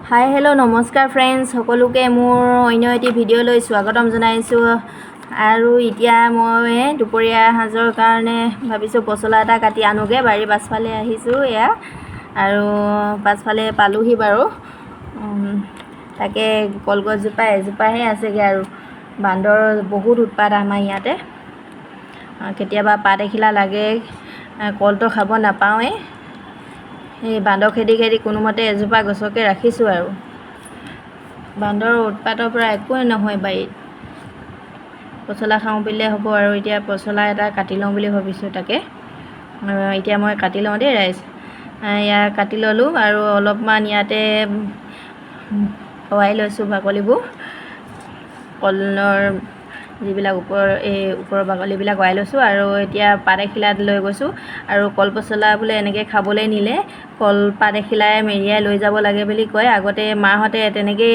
Hi hello' নমস্কাৰ friends, সকলোকে মোৰ অন্য এটি ভিডিঅ'লৈ স্বাগতম জনাইছোঁ। আৰু এতিয়া মই দুপৰীয়া সাঁজৰ কাৰণে ভাবিছোঁ পচলা এটা কাটি আনোগৈ। বাৰীৰ পাছফালে আহিছোঁ এয়া, আৰু পাছফালে পালোহি বাৰু। তাকে কলগছজোপা এজোপাহে আছেগৈ, আৰু বান্দৰ বহুত উৎপাত আমাৰ ইয়াতে। কেতিয়াবা পাত এখিলা লাগে, কলটো খাব নাপাওঁৱেই। এই বান্দৰ খেদি খেদি কোনোমতে এজোপা গছকে ৰাখিছোঁ, আৰু বান্দৰৰ উৎপাতৰ পৰা একোৱে নহয় বাৰীত। পচলা খাওঁ বুলিলে হ'ব, আৰু এতিয়া পচলা এটা কাটি লওঁ বুলি ভাবিছোঁ। তাকে এতিয়া মই কাটি লওঁ দেই ৰাইজ। এয়া কাটি ল'লোঁ, আৰু অলপমান ইয়াতে খোৱাই লৈছোঁ বাকলিবোৰ। কলৰ যিবিলাক ওপৰৰ বাকলিবিলাক ওৰাই লৈছোঁ, আৰু এতিয়া পাত এখিলাত লৈ গৈছোঁ। আৰু কল পচলা বোলে এনেকৈ খাবলৈ নিলে কলপাত এখিলাই মেৰিয়াই লৈ যাব লাগে বুলি কয়। আগতে মাহঁতে তেনেকৈয়ে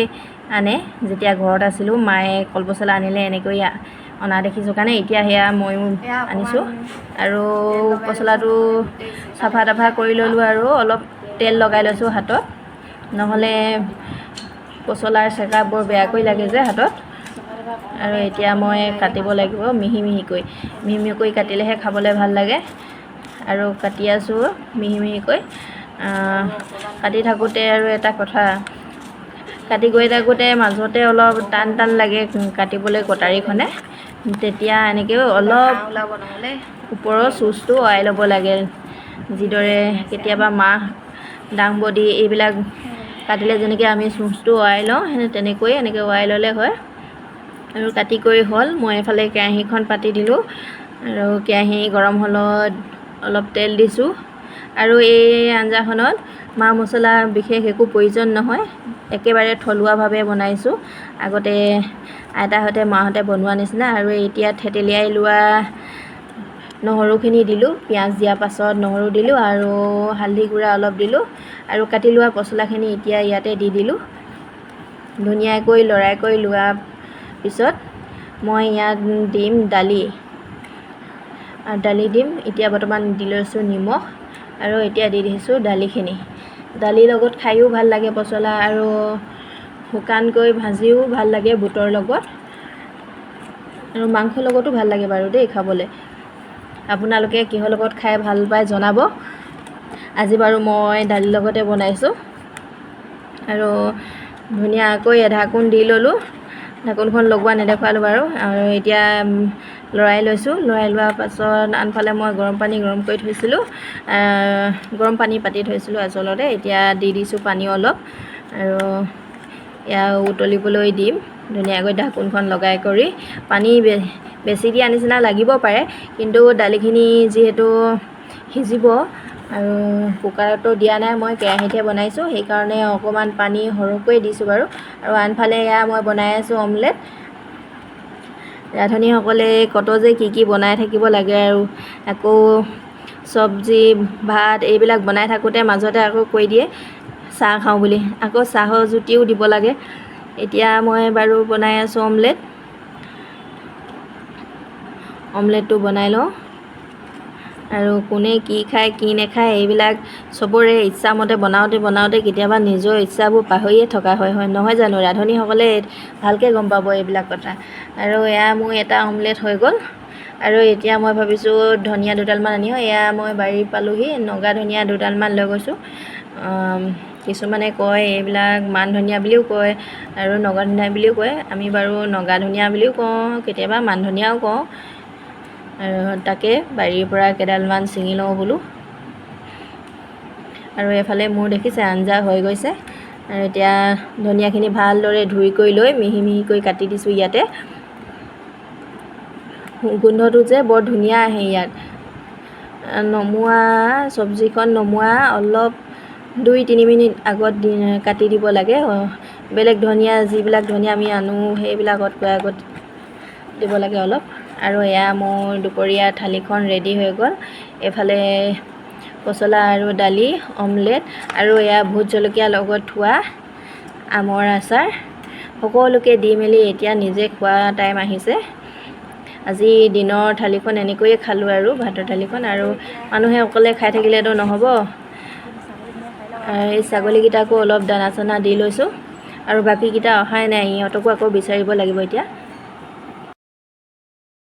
আনে, যেতিয়া ঘৰত আছিলোঁ মায়ে কল পচলা আনিলে এনেকৈ অনা দেখিছোঁ কাৰণে এতিয়া সেয়া ময়ো আনিছোঁ। আৰু পচলাটো চাফা তাফা কৰি ল'লোঁ, আৰু অলপ তেল লগাই লৈছোঁ হাতত, নহ'লে পচলাৰ চেকা বৰ বেয়াকৈ লাগে যে হাতত। আৰু এতিয়া মই কাটিব লাগিব মিহি মিহিকৈ কাটিলেহে খাবলৈ ভাল লাগে। আৰু কাটি আছোঁ মিহি মিহিকৈ। কাটি থাকোঁতে আৰু এটা কথা, কাটি গৈ থাকোঁতে মাজতে অলপ টান টান লাগে কাটিবলৈ কটাৰীখনে। তেতিয়া এনেকৈ অলপ ওপৰৰ চুচটো ওৰাই ল'ব লাগে। যিদৰে কেতিয়াবা মাহ, দাংবডি এইবিলাক কাটিলে যেনেকৈ আমি চুচটো ওৰাই লওঁ, তেনেকৈ এনেকৈ ওৰাই ল'লে হয়। আৰু কাটি কৰি হ'ল, মই এফালে কেৰাহীখন পাতি দিলোঁ, আৰু কেৰাহী গৰম হ'লত অলপ তেল দিছোঁ। আৰু এই আঞ্জাখনত মা মছলা বিশেষ একো প্ৰয়োজন নহয়, একেবাৰে থলুৱাভাৱে বনাইছোঁ। আগতে আইতাহঁতে মাহঁতে বনোৱা নিচিনা। আৰু এতিয়া থেতেলিয়াই লোৱা নহৰুখিনি দিলোঁ, পিঁয়াজ দিয়াৰ পাছত নহৰু দিলোঁ, আৰু হালধি গুড়া অলপ দিলোঁ, আৰু কাটি লোৱা পচলাখিনি এতিয়া ইয়াতে দি দিলোঁ। ধুনীয়াকৈ লৰাই কৰি লোৱাৰ পিছত মই ইয়াত দিম দালি দিম। এতিয়া বৰ্তমান দি লৈছোঁ নিমখ, আৰু এতিয়া দি দিছোঁ দালিখিনি। দালিৰ লগত খায়ো ভাল লাগে পচলা, আৰু শুকানকৈ ভাজিও ভাল লাগে বুটৰ লগত, আৰু মাংসৰ লগতো ভাল লাগে বাৰু দেই খাবলৈ। আপোনালোকে কিহৰ লগত খাই ভাল পায় জনাব। আজি বাৰু মই দালিৰ লগতে বনাইছোঁ। আৰু ধুনীয়াকৈ ঢাকোন দি ল'লোঁ, ঢাকোনখন লগোৱা নেদেখুৱালোঁ বাৰু। আৰু এতিয়া লৰাই লৈছোঁ। লৰাই লোৱাৰ পাছত আনফালে মই গৰম পানী গৰম কৰি থৈছিলোঁ, গৰম পানী পাতি থৈছিলোঁ আচলতে। এতিয়া দি দিছোঁ পানী অলপ, আৰু এয়া উতলিবলৈ দিম ধুনীয়াকৈ ঢাকোনখন লগাই কৰি। পানী বেছি দিয়া নিচিনা লাগিব পাৰে, কিন্তু দালিখিনি যিহেতু সিজিব, আৰু কুকাৰতো দিয়া নাই, মই কেৰাহীতহে বনাইছোঁ, সেইকাৰণে অকণমান পানী সৰহকৈ দিছোঁ বাৰু। আৰু আনফালে এয়া মই বনাই আছোঁ অমলেট। ৰান্ধনীসকলে কত যে কি বনাই থাকিব লাগে, আৰু আকৌ চব্জি ভাত এইবিলাক বনাই থাকোঁতে মাজতে আকৌ কৈ দিয়ে চাহ খাওঁ বুলি, আকৌ চাহৰ জুতিও দিব লাগে। এতিয়া মই বাৰু বনাই আছোঁ অমলেটটো বনাই লওঁ। আৰু কোনে কি খায় কি নাখায় এইবিলাক চবৰে ইচ্ছামতে বনাওঁতে কেতিয়াবা নিজৰ ইচ্ছাবোৰ পাহৰিয়ে থকা হয় নহয় জানো। ৰান্ধনীসকলে ভালকৈ গম পাব এইবিলাক কথা। আৰু এয়া মোৰ এটা অমলেট হৈ গ'ল। আৰু এতিয়া মই ভাবিছোঁ ধনিয়া দুডালমান আনি, এয়া মই বাৰী পালোহি, নগা ধনিয়া দুডালমান লৈ গৈছোঁ। কিছুমানে কয় এইবিলাক মান ধনিয়া বুলিও কয়, আৰু নগা ধনিয়া বুলিও কয়। আমি বাৰু নগা ধনিয়া বুলিও কওঁ, কেতিয়াবা মান ধনিয়াও কওঁ। আৰু তাকে বাৰীৰ পৰা কেইডালমান ছিঙি লওঁ বোলো। আৰু এফালে মোৰ দেখিছে আঞ্জা হৈ গৈছে। আৰু এতিয়া ধনিয়াখিনি ভালদৰে ধুই কৰি লৈ মিহি মিহিকৈ কাটি দিছোঁ ইয়াতে। গোন্ধটো যে বৰ ধুনীয়া আহে ইয়াত। চব্জিখন নমোৱা অলপ 2-3 মিনিট আগত কাটি দিব লাগে। বেলেগ ধনিয়া যিবিলাক ধনিয়া আমি আনো সেইবিলাকতকৈ আগত দিব লাগে অলপ। আৰু এয়া মোৰ দুপৰীয়া থালিখন ৰেডি হৈ গ'ল। এইফালে পচলা আৰু দালি, অমলেট, আৰু এয়া ভোট জলকীয়া লগত থোৱা আমৰ আচাৰ, সকলোকে দি মেলি এতিয়া নিজে খোৱা টাইম আহিছে। আজি দিনৰ থালিখন এনেকৈয়ে খালোঁ, আৰু ভাতৰ থালিখন। আৰু মানুহে অকলে খাই থাকিলেতো নহ'ব, এই ছাগলীকেইটাকো অলপ দানা চানা দি লৈছোঁ আৰু বাকীকেইটা অহাই নাই, ইহঁতকো আকৌ বিচাৰিব লাগিব এতিয়া।